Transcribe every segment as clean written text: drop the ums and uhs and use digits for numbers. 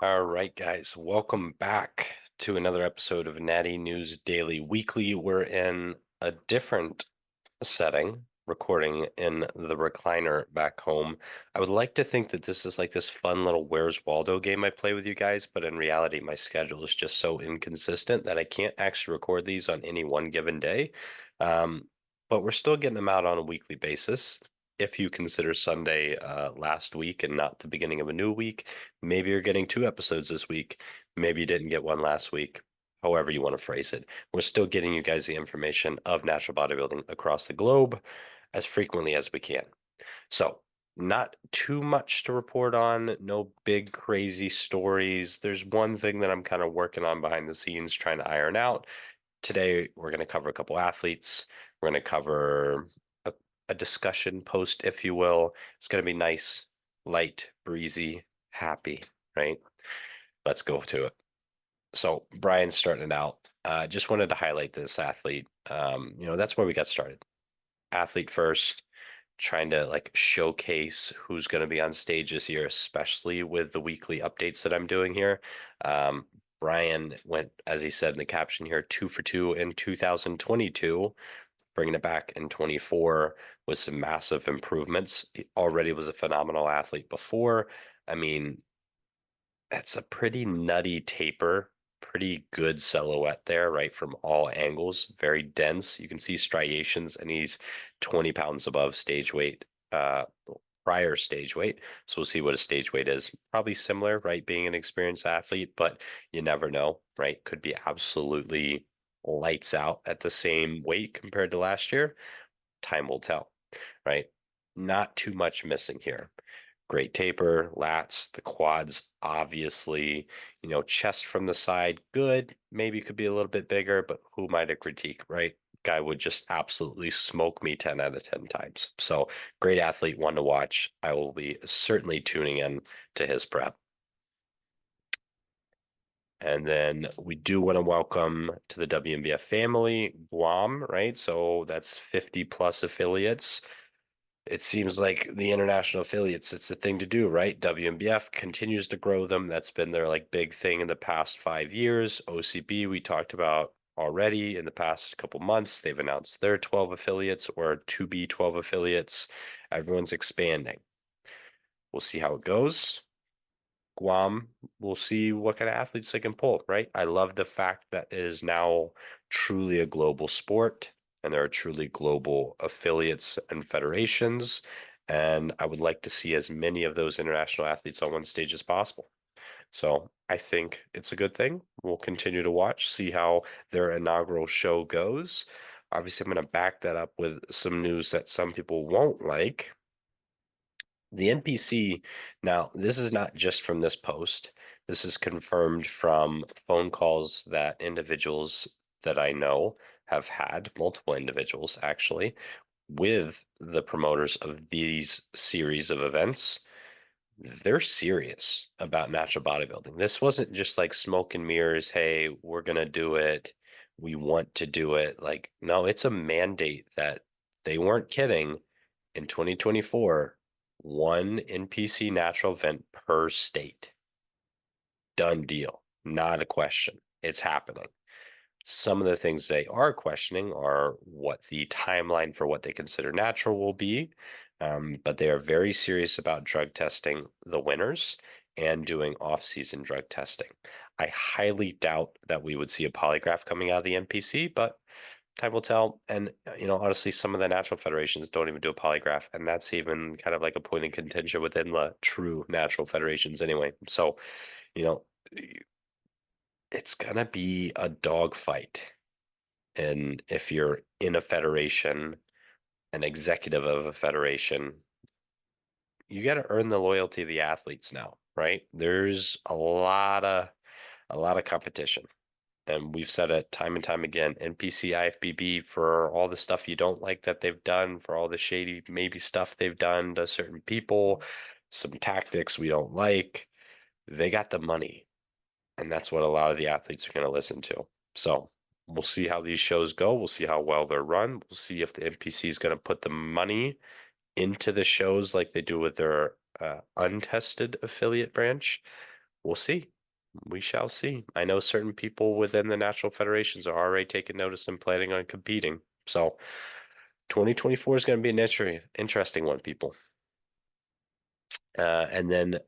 All right, guys, welcome back to another episode of Natty News Daily Weekly. We're in a different setting, recording in the recliner back home. I would like to think that this is like this fun little Where's Waldo game I play with you guys, but in reality, my schedule is just so inconsistent that I can't actually record these on any one given day. Um, but we're still getting them out on a weekly basis. If you consider Sunday last week and not the beginning of a new week, maybe you're getting two episodes this week. Maybe you didn't get one last week. However you want to phrase it. We're still getting you guys the information of natural bodybuilding across the globe as frequently as we can. So, not too much to report on, no big crazy stories. There's one thing that I'm kind of working on behind the scenes trying to iron out. Today, we're going to cover a couple athletes. We're going to cover a discussion post, if you will. It's going to be nice, light, breezy, happy, right? Let's go to it. So Bryan's starting it out. Just wanted to highlight this athlete. That's where we got started. Athlete first, trying to like showcase who's going to be on stage this year, especially with the weekly updates that I'm doing here. Um, Bryan went, as he said in the caption here, 2 for 2 in 2022, bringing it back in 24 with some massive improvements. He already was a phenomenal athlete before. I mean, that's a pretty nutty taper, pretty good silhouette there, right? From all angles, very dense. You can see striations, and he's 20 pounds above stage weight, prior stage weight. So we'll see what a stage weight is. Probably similar, right? Being an experienced athlete, but you never know, right? Could be absolutely lights out at the same weight compared to last year. Time will tell, right? Not too much missing here. Great taper, lats, the quads, obviously, chest from the side, good. Maybe could be a little bit bigger, but who might I critique, right? Guy would just absolutely smoke me 10 out of 10 times. So great athlete, one to watch. I will be certainly tuning in to his prep. And then we do want to welcome to the WMBF family, Guam, right? So that's 50 plus affiliates. It seems like the international affiliates, it's the thing to do, right? WMBF continues to grow them. That's been their like big thing in the past 5 years. OCB, we talked about already in the past couple months. They've announced their 12 affiliates or to be 12 affiliates. Everyone's expanding. We'll see how it goes. Guam, we'll see what kind of athletes they can pull, right? I love the fact that it is now truly a global sport and there are truly global affiliates and federations. And I would like to see as many of those international athletes on one stage as possible. So I think it's a good thing. We'll continue to watch, see how their inaugural show goes. Obviously, I'm going to back that up with some news that some people won't like. The NPC, now, this is not just from this post. This is confirmed from phone calls that individuals that I know have had, multiple individuals actually, with the promoters of these series of events. They're serious about natural bodybuilding. This wasn't just like smoke and mirrors. Hey, we're going to do it. We want to do it. Like, no, it's a mandate that they weren't kidding. In 2024, one NPC natural event per state. Done deal. Not a question. It's happening. Some of the things they are questioning are what the timeline for what they consider natural will be, but they are very serious about drug testing the winners and doing off-season drug testing. I highly doubt that we would see a polygraph coming out of the NPC, but time will tell. And honestly, some of the natural federations don't even do a polygraph, and that's even kind of like a point in contention within the true natural federations anyway. So, you know, it's gonna be a dogfight. And if you're in a federation, an executive of a federation, you got to earn the loyalty of the athletes now, right? There's a lot of competition. And we've said it time and time again, NPC, IFBB, for all the stuff you don't like that they've done, for all the shady maybe stuff they've done to certain people, some tactics we don't like, they got the money. And that's what a lot of the athletes are going to listen to. So we'll see how these shows go. We'll see how well they're run. We'll see if the NPC is going to put the money into the shows like they do with their untested affiliate branch. we'll see. We shall see. I know certain people within the national federations are already taking notice and planning on competing. So 2024 is going to be an interesting one, people. And then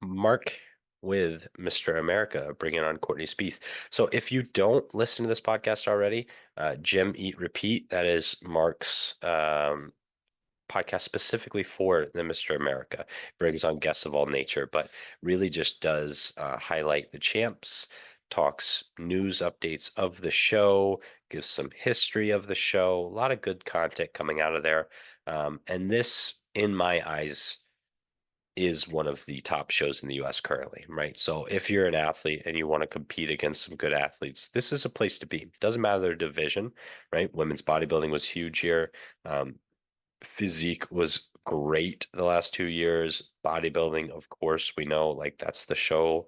Mark with Mr. America bringing on Courtney Spieth. So if you don't listen to this podcast already, Gym Eat Repeat, that is Mark's podcast specifically for the Mr. America. Brings on guests of all nature, but really just does highlight the champs, talks news updates of the show, gives some history of the show. A lot of good content coming out of there. And this, in my eyes, is one of the top shows in the US currently, right? So if you're an athlete and you want to compete against some good athletes, this is a place to be. Doesn't matter their division, right? Women's bodybuilding was huge here. Um, Physique was great the last 2 years. Bodybuilding, of course, we know like that's the show.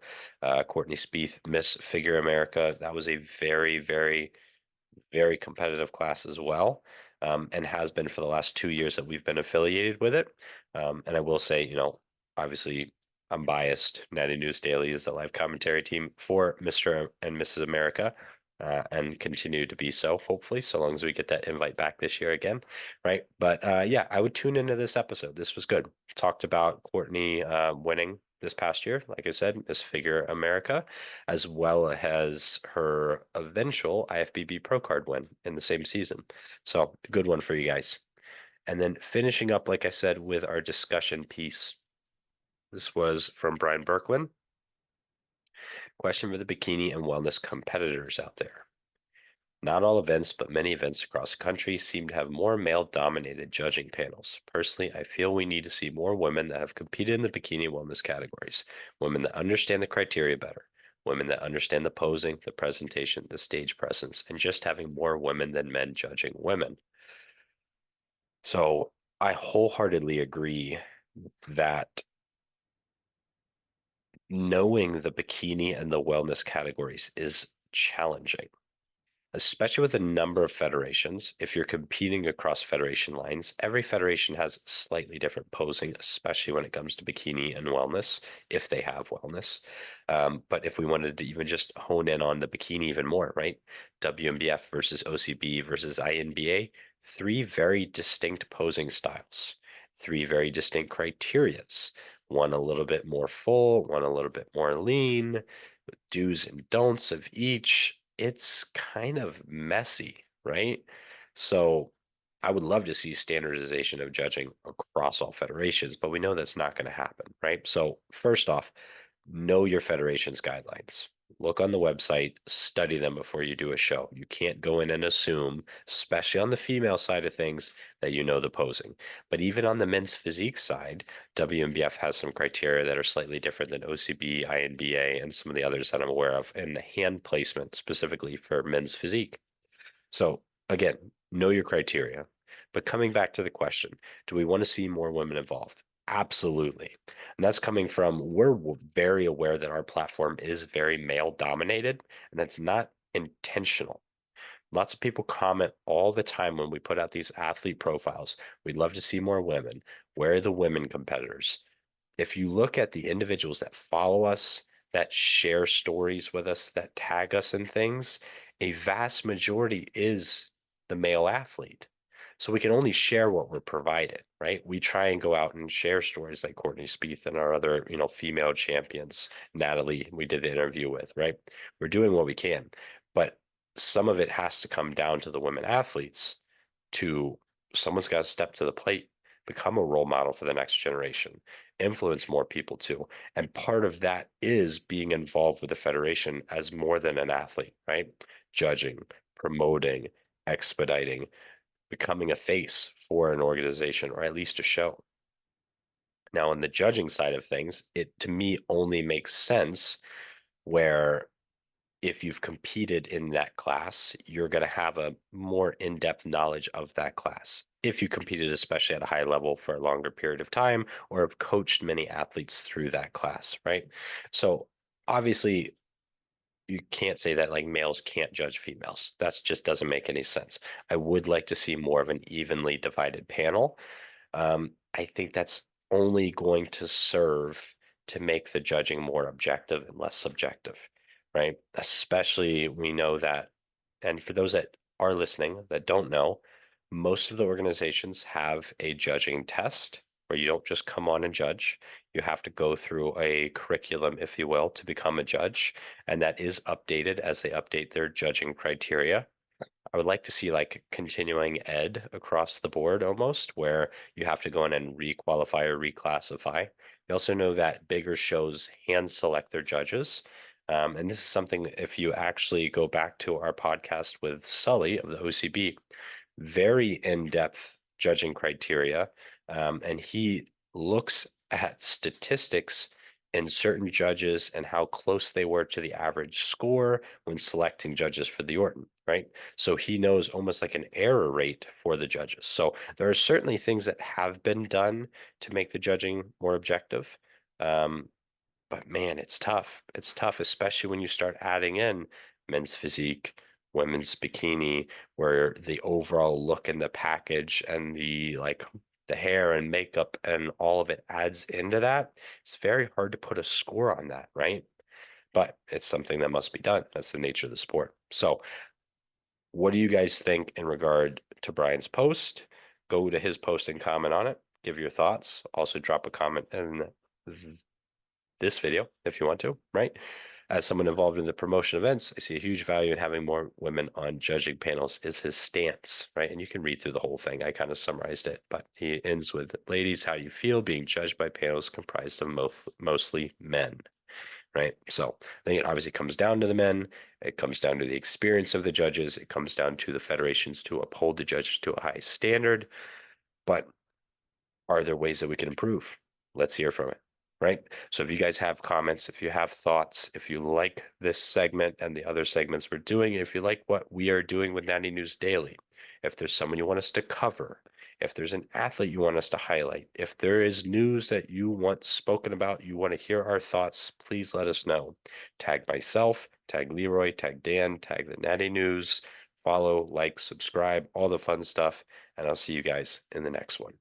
Courtney Spieth, Miss Figure America. That was a very, very, very competitive class as well, and has been for the last 2 years that we've been affiliated with it. And I will say, obviously, I'm biased. Natty News Daily is the live commentary team for Mr. and Mrs. America, and continue to be so, hopefully, so long as we get that invite back this year again, right? But yeah, I would tune into this episode. This was good. Talked about Courtney winning this past year, like I said, Miss Figure America, as well as her eventual IFBB Pro Card win in the same season. So, good one for you guys. And then finishing up, like I said, with our discussion piece. This was from Bryan Birkland. Question for the bikini and wellness competitors out there. Not all events, but many events across the country seem to have more male-dominated judging panels. Personally, I feel we need to see more women that have competed in the bikini wellness categories, women that understand the criteria better, women that understand the posing, the presentation, the stage presence, and just having more women than men judging women. So I wholeheartedly agree that knowing the bikini and the wellness categories is challenging, especially with a number of federations. If you're competing across federation lines, every federation has slightly different posing, especially when it comes to bikini and wellness, if they have wellness. But if we wanted to even just hone in on the bikini even more, right? WMBF versus OCB versus INBA, three very distinct posing styles, three very distinct criterias. One a little bit more full, one a little bit more lean, do's and don'ts of each. It's kind of messy, right? So I would love to see standardization of judging across all federations, but we know that's not going to happen, right? So first off, know your federation's guidelines. Look on the website, study them before you do a show. You can't go in and assume, especially on the female side of things, that you know the posing. But even on the men's physique side, WMBF has some criteria that are slightly different than OCB, INBA, and some of the others that I'm aware of, and the hand placement specifically for men's physique. So again, know your criteria. But coming back to the question, do we want to see more women involved? Absolutely. And that's coming from, we're very aware that our platform is very male dominated, and that's not intentional. Lots of people comment all the time when we put out these athlete profiles. We'd love to see more women. Where are the women competitors? If you look at the individuals that follow us, that share stories with us, that tag us in things, a vast majority is the male athlete. So we can only share what we're provided, right? We try and go out and share stories like Courtney Spieth and our other, female champions, Natalie, we did the interview with, right? We're doing what we can, but some of it has to come down to the women athletes to someone's got to step to the plate, become a role model for the next generation, influence more people too. And part of that is being involved with the federation as more than an athlete, right? Judging, promoting, expediting, becoming a face for an organization or at least a show. Now, on the judging side of things, it to me only makes sense where if you've competed in that class, you're going to have a more in-depth knowledge of that class. If you competed, especially at a high level for a longer period of time, or have coached many athletes through that class, right? So obviously, you can't say that like males can't judge females. That just doesn't make any sense. I would like to see more of an evenly divided panel. I think that's only going to serve to make the judging more objective and less subjective, right? Especially we know that, and for those that are listening that don't know, most of the organizations have a judging test where you don't just come on and judge. You have to go through a curriculum, if you will, to become a judge, and that is updated as they update their judging criteria. I would like to see like continuing ed across the board almost, where you have to go in and requalify or reclassify. You also know that bigger shows hand select their judges. And this is something, if you actually go back to our podcast with Sully of the OCB, very in-depth judging criteria. And he looks at statistics in certain judges and how close they were to the average score when selecting judges for the Orton, right? So he knows almost like an error rate for the judges. So there are certainly things that have been done to make the judging more objective. Um, but man, it's tough. It's tough, especially when you start adding in men's physique, women's bikini, where the overall look in the package and the like the hair and makeup and all of it adds into that. It's very hard to put a score on that, right? But it's something that must be done. That's the nature of the sport. So, what do you guys think in regard to Bryan's post? Go to his post and comment on it. Give your thoughts. Also, drop a comment in this video if you want to, right? As someone involved in the promotion events, I see a huge value in having more women on judging panels is his stance, right? And you can read through the whole thing. I kind of summarized it, but he ends with, ladies, how you feel being judged by panels comprised of mostly men, right? So I think it obviously comes down to the men. It comes down to the experience of the judges. It comes down to the federations to uphold the judges to a high standard. But are there ways that we can improve? Let's hear from it, right? So if you guys have comments, if you have thoughts, if you like this segment and the other segments we're doing, if you like what we are doing with Natty News Daily, if there's someone you want us to cover, if there's an athlete you want us to highlight, if there is news that you want spoken about, you want to hear our thoughts, please let us know. Tag myself, tag Leroy, tag Dan, tag the Natty News, follow, like, subscribe, all the fun stuff, and I'll see you guys in the next one.